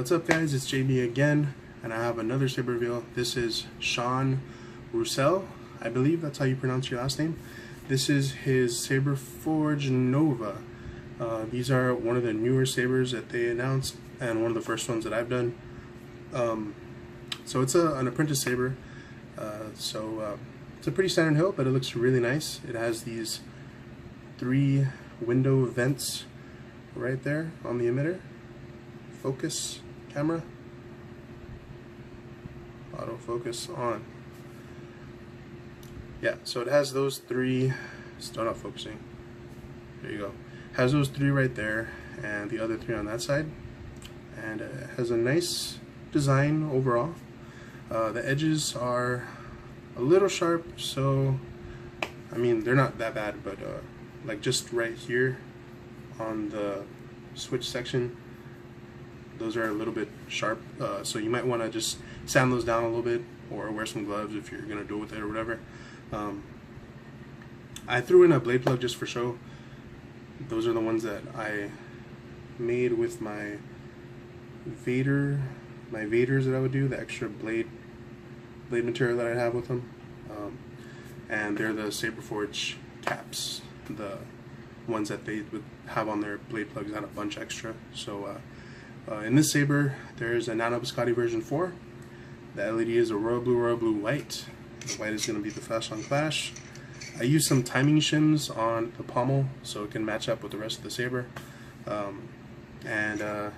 What's up guys, it's JB again, and I have another saber reveal. This is Sean Roussel, I believe that's how you pronounce your last name. This is his Saberforge Nova. These are one of the newer sabers that they announced, and one of the first ones that I've done. So it's an apprentice saber, it's a pretty standard hilt, but it looks really nice. It has these 3 window vents right there on the emitter. Focus camera, autofocus on. Yeah, so it has those 3, still not focusing, there you go. Has those 3 right there and the other 3 on that side, and it has a nice design overall. The edges are a little sharp, so I mean they're not that bad, but like just right here on the switch section, those are a little bit sharp, so you might want to just sand those down a little bit, or wear some gloves if you're gonna do it with it or whatever. I threw in a blade plug just for show. Those are the ones that I made with my vaders that I would do, the extra blade material that I have with them, and they're the Saberforge caps, the ones that they would have on their blade plugs, not a bunch extra. So in this saber, there's a Nano Biscotti version 4. The LED is a royal blue, white. The white is going to be the flash on clash. I used some timing shims on the pommel so it can match up with the rest of the saber. The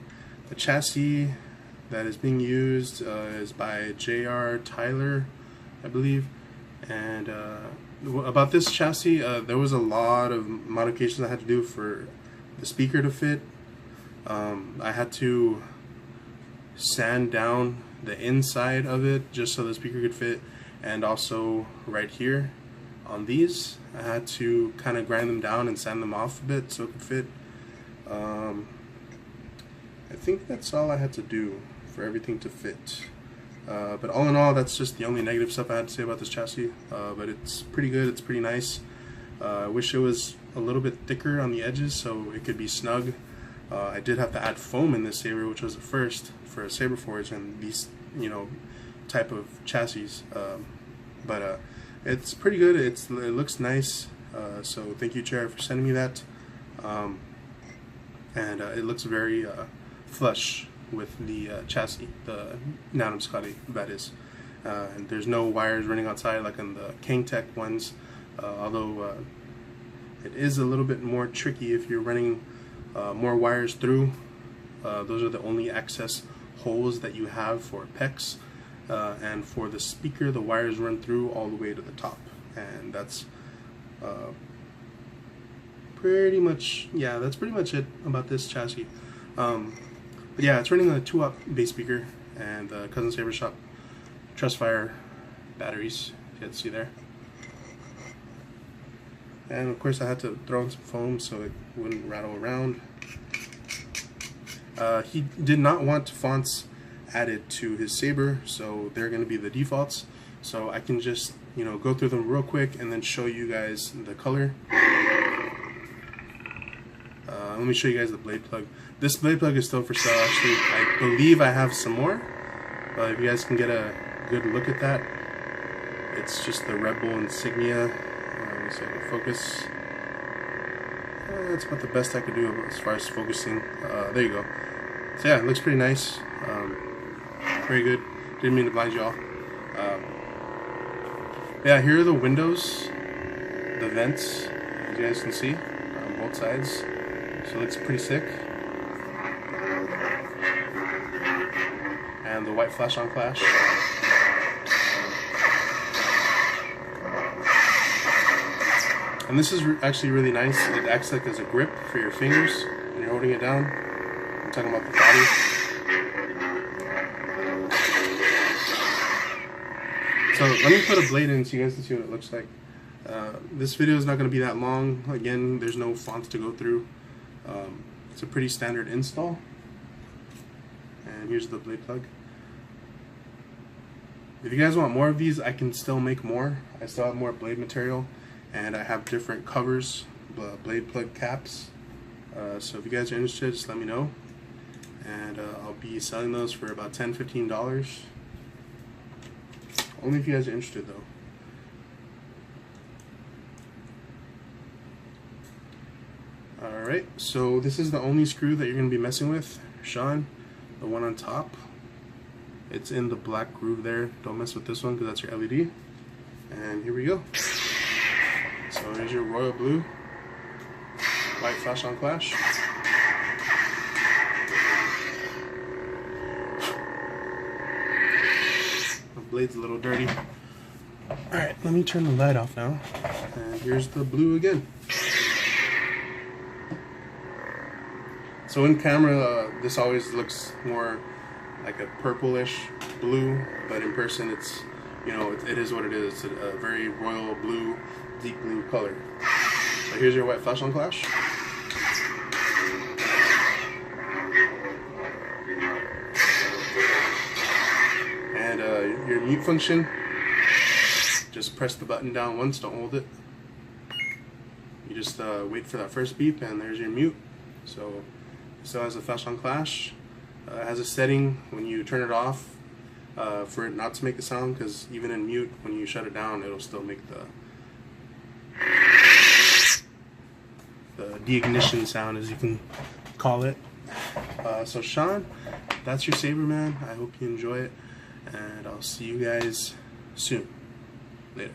chassis that is being used is by J.R. Tyler, I believe. And about this chassis, there was a lot of modifications I had to do for the speaker to fit. I had to sand down the inside of it just so the speaker could fit, and also right here on these I had to kind of grind them down and sand them off a bit so it could fit. I think that's all I had to do for everything to fit, but all in all, that's just the only negative stuff I had to say about this chassis. But it's pretty good, it's pretty nice. I wish it was a little bit thicker on the edges so it could be snug. I did have to add foam in this saber, which was a first for a Saberforge and these, type of chassis. But it's pretty good. It looks nice. So thank you, Chair, for sending me that. And it looks very flush with the chassis, the Nano Biscotti, that is. And there's no wires running outside like on the Kangtech ones. Although it is a little bit more tricky if you're running more wires through. Those are the only access holes that you have for PEX, and for the speaker the wires run through all the way to the top, and that's pretty much it about this chassis. But yeah, it's running a 2-aught bass speaker and the Cousin Saber Shop Trustfire batteries, if you can see there. And of course I had to throw in some foam so it wouldn't rattle around. He did not want fonts added to his saber, so they're going to be the defaults. So I can just, go through them real quick and then show you guys the color. Let me show you guys the blade plug. This blade plug is still for sale, actually. I believe I have some more. If you guys can get a good look at that. It's just the Red Bull insignia. Let me see if I can focus. That's about the best I could do as far as focusing. There you go. So yeah, it looks pretty nice. Very good. Didn't mean to blind you all. Yeah, here are the windows, the vents, as you guys can see, on both sides. So it looks pretty sick. And the white flash on clash. And this is actually really nice. It acts like as a grip for your fingers when you're holding it down. I'm talking about the body. So let me put a blade in so you guys can see what it looks like. This video is not going to be that long. Again, there's no fonts to go through. It's a pretty standard install. And here's the blade plug. If you guys want more of these, I can still make more. I still have more blade material. And I have different covers, blade plug caps. So if you guys are interested, just let me know. and I'll be selling those for about $10–15. Only if you guys are interested, though. Alright, so this is the only screw that you're going to be messing with, Sean. The one on top. It's in the black groove there. Don't mess with this one because that's your LED. And here we go. So here's your royal blue. White flash on flash. The blade's a little dirty. Alright, let me turn the light off now. And here's the blue again. So in camera, this always looks more like a purplish blue, but in person it's, you know, it is what it is. It's a very royal blue, deep blue color. So here's your white flash on flash. And your mute function, just press the button down once, don't hold it. You just wait for that first beep and there's your mute. So it still has a flash on flash. It has a setting when you turn it off for it not to make the sound, because even in mute, when you shut it down, it'll still make the de-ignition sound, as you can call it. So Sean, that's your saber, man. I hope you enjoy it, and I'll see you guys soon. Later.